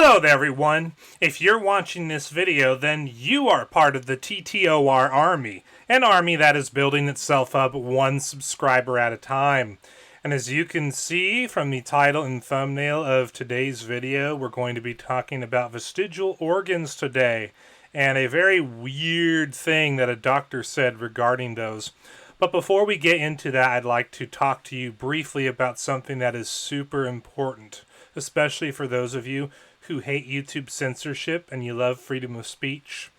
Hello there, everyone. If you're watching this video, then you are part of the TTOR army, an army that is building itself up one subscriber at a time. And as you can see from the title and thumbnail of today's video, we're going to be talking about vestigial organs today, and a very weird thing that a doctor said regarding those. But before we get into that, I'd like to talk to you briefly about something that is super important, especially for those of you who hate YouTube censorship and you love freedom of speech.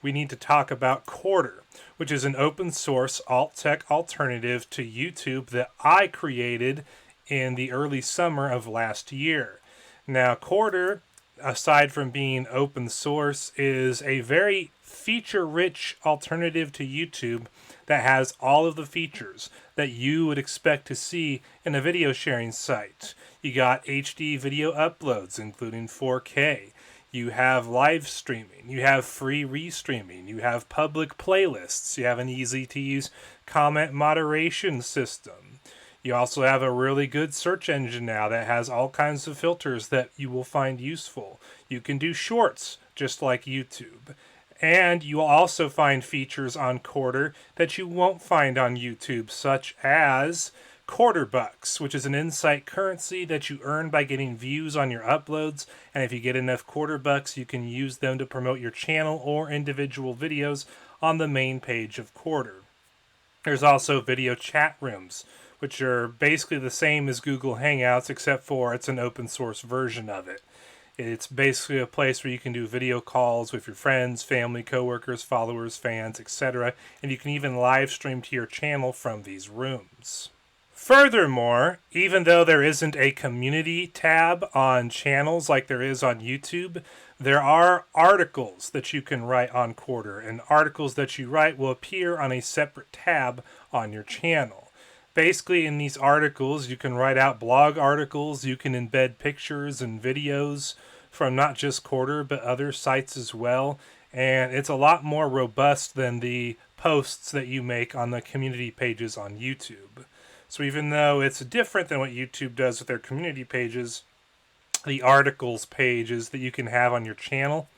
We need to talk about Quarter, which is an open source alt-tech alternative to YouTube that I created in the early summer of last year. Now, Quarter, aside from being open source, is a very feature-rich alternative to YouTube that has all of the features that you would expect to see in a video sharing site. You got HD video uploads, including 4K. You have live streaming. You have free restreaming. You have public playlists. You have an easy-to-use comment moderation system. You also have a really good search engine now that has all kinds of filters that you will find useful. You can do shorts, just like YouTube. And you will also find features on Quarter that you won't find on YouTube, such as Quarter Bucks, which is an insight currency that you earn by getting views on your uploads. And if you get enough Quarter Bucks, you can use them to promote your channel or individual videos on the main page of Quarter. There's also video chat rooms, which are basically the same as Google Hangouts, except for it's an open source version of it. It's basically a place where you can do video calls with your friends, family, coworkers, followers, fans, etc. And you can even live stream to your channel from these rooms. Furthermore, even though there isn't a community tab on channels like there is on YouTube, there are articles that you can write on Quarter, and articles that you write will appear on a separate tab on your channel. Basically, in these articles, you can write out blog articles, you can embed pictures and videos from not just Quarter, but other sites as well. And it's a lot more robust than the posts that you make on the community pages on YouTube. So even though it's different than what YouTube does with their community pages, the articles pages that you can have on your channel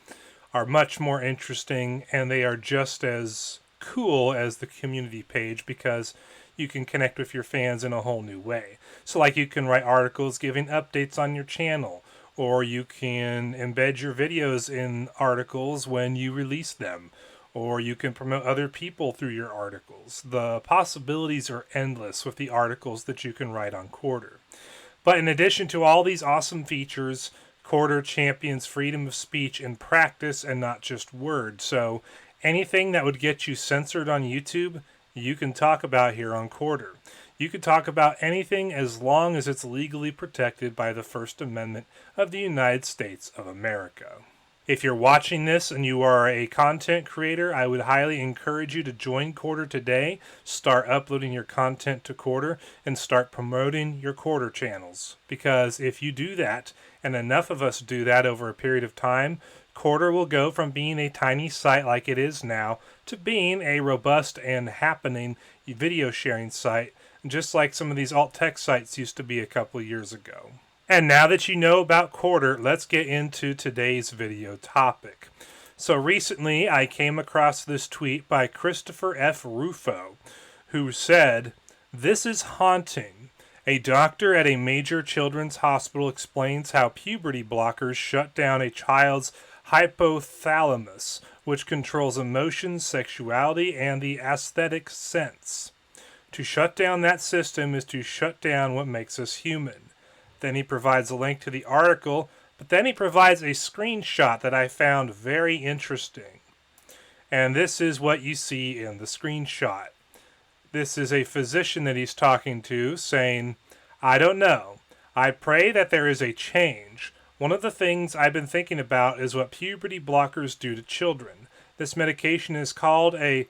are much more interesting, and they are just as cool as the community page because you can connect with your fans in a whole new way. So like you can write articles giving updates on your channel, or you can embed your videos in articles when you release them, or you can promote other people through your articles. The possibilities are endless with the articles that you can write on Quarter. But in addition to all these awesome features, Quarter champions freedom of speech in practice and not just word. So anything that would get you censored on YouTube, you can talk about here on Quarter. You can talk about anything as long as it's legally protected by the First Amendment of the United States of America. If you're watching this and you are a content creator, I would highly encourage you to join Quarter today, start uploading your content to Quarter, and start promoting your Quarter channels. Because if you do that, and enough of us do that over a period of time, Quarter will go from being a tiny site like it is now to being a robust and happening video sharing site, just like some of these alt-tech sites used to be a couple of years ago. And now that you know about Quarter, let's get into today's video topic. So recently I came across this tweet by Christopher F. Rufo, who said, "This is haunting. A doctor at a major children's hospital explains how puberty blockers shut down a child's hypothalamus, which controls emotions, sexuality, and the aesthetic sense. To shut down that system is to shut down what makes us human." Then he provides a link to the article, but then he provides a screenshot that I found very interesting. And this is what you see in the screenshot. This is a physician that he's talking to saying, "I don't know. I pray that there is a change. One of the things I've been thinking about is what puberty blockers do to children. This medication is called a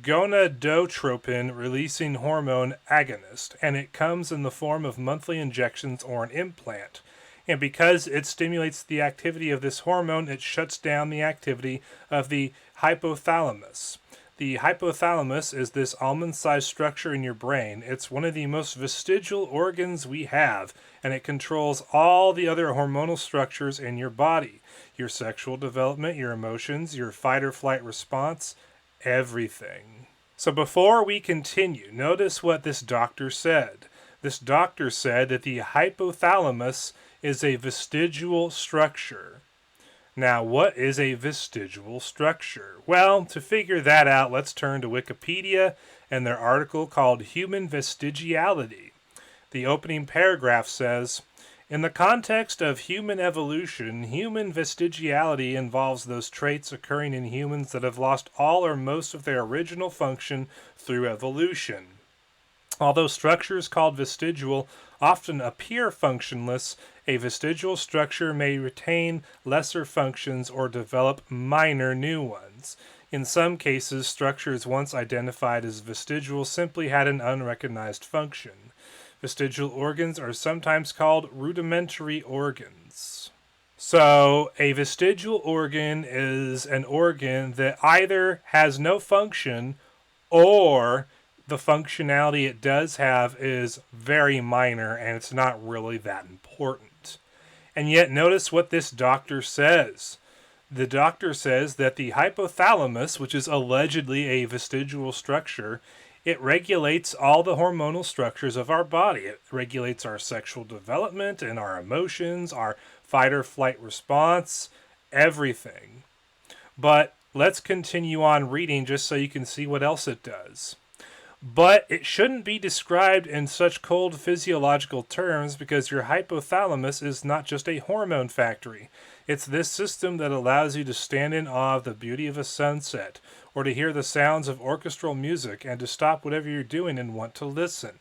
gonadotropin releasing hormone agonist, and it comes in the form of monthly injections or an implant. And because it stimulates the activity of this hormone, it shuts down the activity of the hypothalamus. The hypothalamus is this almond-sized structure in your brain. It's one of the most vestigial organs we have, and it controls all the other hormonal structures in your body. Your sexual development, your emotions, your fight or flight response, everything. So before we continue, notice what this doctor said. This doctor said that the hypothalamus is a vestigial structure. Now, what is a vestigial structure? Well, to figure that out, let's turn to Wikipedia and their article called Human Vestigiality. The opening paragraph says, in the context of human evolution, human vestigiality involves those traits occurring in humans that have lost all or most of their original function through evolution. Although structures called vestigial often appear functionless, a vestigial structure may retain lesser functions or develop minor new ones. In some cases, structures once identified as vestigial simply had an unrecognized function. Vestigial organs are sometimes called rudimentary organs. So, a vestigial organ is an organ that either has no function or the functionality it does have is very minor and it's not really that important. And yet notice what this doctor says. The doctor says that the hypothalamus, which is allegedly a vestigial structure, it regulates all the hormonal structures of our body. It regulates our sexual development and our emotions, our fight or flight response, everything. But let's continue on reading just so you can see what else it does. But it shouldn't be described in such cold physiological terms because your hypothalamus is not just a hormone factory. It's this system that allows you to stand in awe of the beauty of a sunset, or to hear the sounds of orchestral music, and to stop whatever you're doing and want to listen.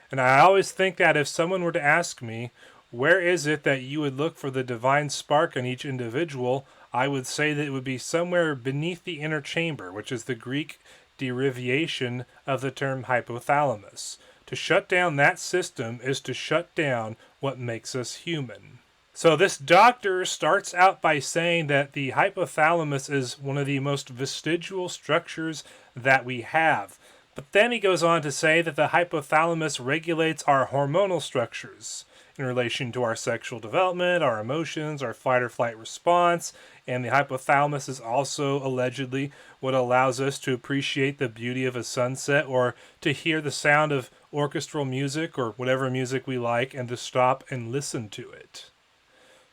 And I always think that if someone were to ask me, where is it that you would look for the divine spark in each individual, I would say that it would be somewhere beneath the inner chamber, which is the Greek derivation of the term hypothalamus. To shut down that system is to shut down what makes us human. So this doctor starts out by saying that the hypothalamus is one of the most vestigial structures that we have. But then he goes on to say that the hypothalamus regulates our hormonal structures in relation to our sexual development, our emotions, our fight or flight response, and the hypothalamus is also allegedly what allows us to appreciate the beauty of a sunset or to hear the sound of orchestral music or whatever music we like and to stop and listen to it.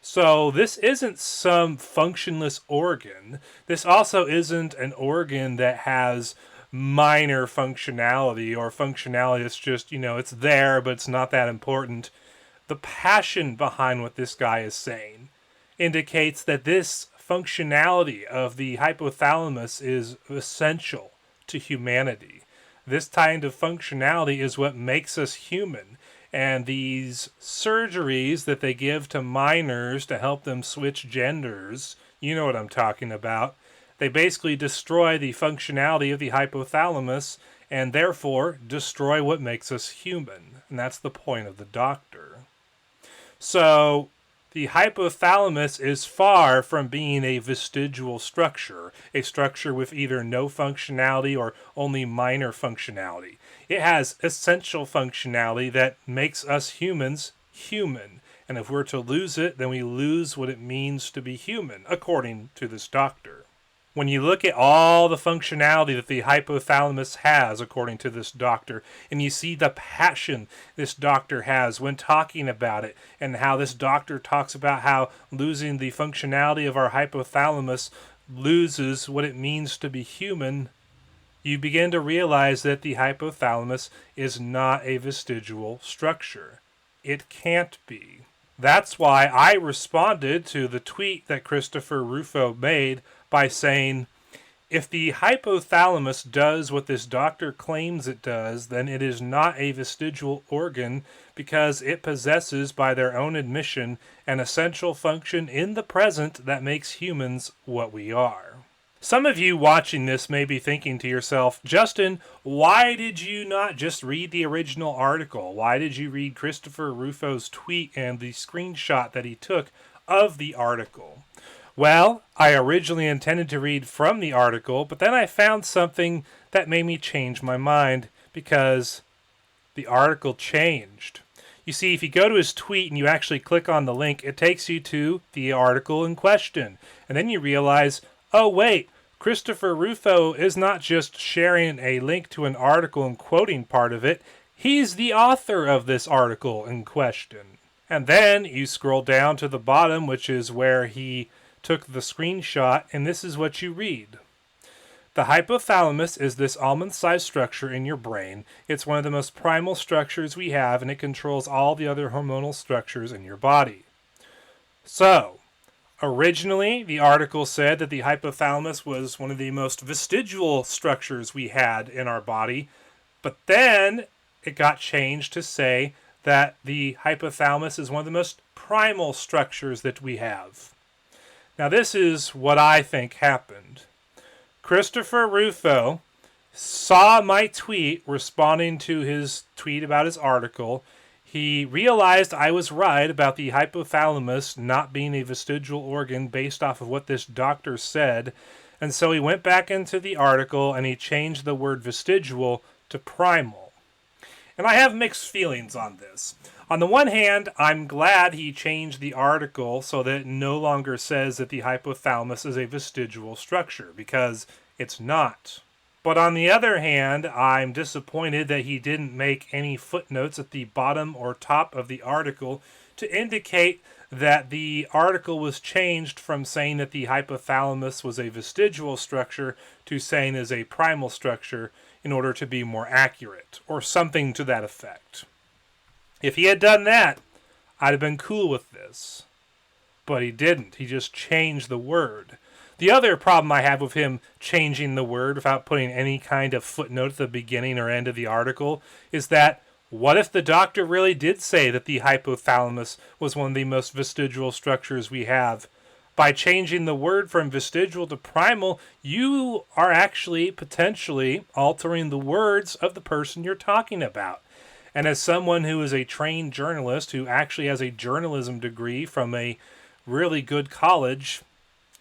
So this isn't some functionless organ. This also isn't an organ that has minor functionality or functionality that's just, it's there, but it's not that important. The passion behind what this guy is saying indicates that this functionality of the hypothalamus is essential to humanity. This kind of functionality is what makes us human. And these surgeries that they give to minors to help them switch genders, you know what I'm talking about, they basically destroy the functionality of the hypothalamus and therefore destroy what makes us human. And that's the point of the doctor. So the hypothalamus is far from being a vestigial structure, a structure with either no functionality or only minor functionality. It has essential functionality that makes us humans human. And if we're to lose it, then we lose what it means to be human, according to this doctor. When you look at all the functionality that the hypothalamus has, according to this doctor, and you see the passion this doctor has when talking about it, and how this doctor talks about how losing the functionality of our hypothalamus loses what it means to be human, you begin to realize that the hypothalamus is not a vestigial structure. It can't be. That's why I responded to the tweet that Christopher Rufo made by saying, if the hypothalamus does what this doctor claims it does, then it is not a vestigial organ because it possesses, by their own admission, an essential function in the present that makes humans what we are. Some of you watching this may be thinking to yourself, Justin, why did you not just read the original article? Why did you read Christopher Rufo's tweet and the screenshot that he took of the article? Well, I originally intended to read from the article, but then I found something that made me change my mind because the article changed. You see, if you go to his tweet and you actually click on the link, it takes you to the article in question. And then you realize, oh wait, Christopher Rufo is not just sharing a link to an article and quoting part of it, he's the author of this article in question. And then you scroll down to the bottom, which is where he took the screenshot, and this is what you read. The hypothalamus is this almond-sized structure in your brain. It's one of the most primal structures we have, and it controls all the other hormonal structures in your body. So, originally, the article said that the hypothalamus was one of the most vestigial structures we had in our body, but then it got changed to say that the hypothalamus is one of the most primal structures that we have. Now, this is what I think happened. Christopher Rufo saw my tweet responding to his tweet about his article. He realized I was right about the hypothalamus not being a vestigial organ based off of what this doctor said, and so he went back into the article and he changed the word vestigial to primal. And I have mixed feelings on this. On the one hand, I'm glad he changed the article so that it no longer says that the hypothalamus is a vestigial structure, because it's not. But on the other hand, I'm disappointed that he didn't make any footnotes at the bottom or top of the article to indicate that the article was changed from saying that the hypothalamus was a vestigial structure to saying is a primal structure in order to be more accurate, or something to that effect. If he had done that, I'd have been cool with this. But he didn't. He just changed the word. The other problem I have with him changing the word without putting any kind of footnote at the beginning or end of the article is that what if the doctor really did say that the hypothalamus was one of the most vestigial structures we have? By changing the word from vestigial to primal, you are actually potentially altering the words of the person you're talking about. And as someone who is a trained journalist who actually has a journalism degree from a really good college,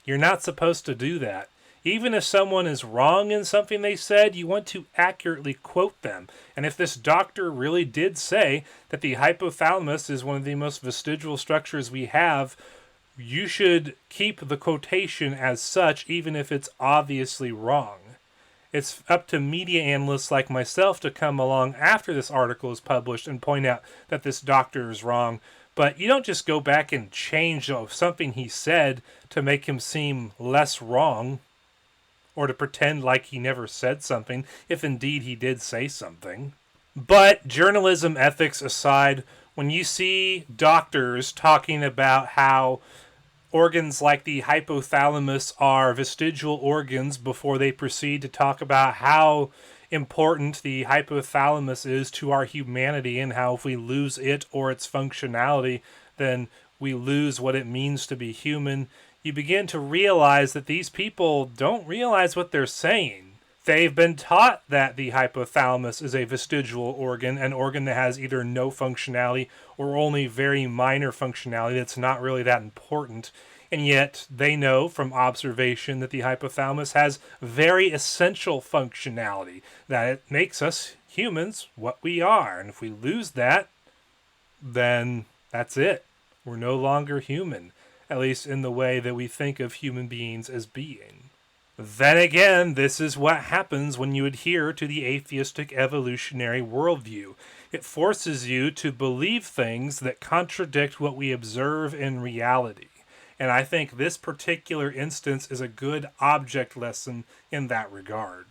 you're not supposed to do that. Even if someone is wrong in something they said, you want to accurately quote them. And if this doctor really did say that the hypothalamus is one of the most vestigial structures we have, you should keep the quotation as such, even if it's obviously wrong. It's up to media analysts like myself to come along after this article is published and point out that this doctor is wrong. But you don't just go back and change something he said to make him seem less wrong, or to pretend like he never said something, if indeed he did say something. But journalism ethics aside, when you see doctors talking about how organs like the hypothalamus are vestigial organs before they proceed to talk about how important the hypothalamus is to our humanity and how if we lose it or its functionality, then we lose what it means to be human, you begin to realize that these people don't realize what they're saying. They've been taught that the hypothalamus is a vestigial organ, an organ that has either no functionality or only very minor functionality that's not really that important. And yet they know from observation that the hypothalamus has very essential functionality, that it makes us humans what we are. And if we lose that, then that's it. We're no longer human, at least in the way that we think of human beings as being. Then again, this is what happens when you adhere to the atheistic evolutionary worldview. It forces you to believe things that contradict what we observe in reality. And I think this particular instance is a good object lesson in that regard.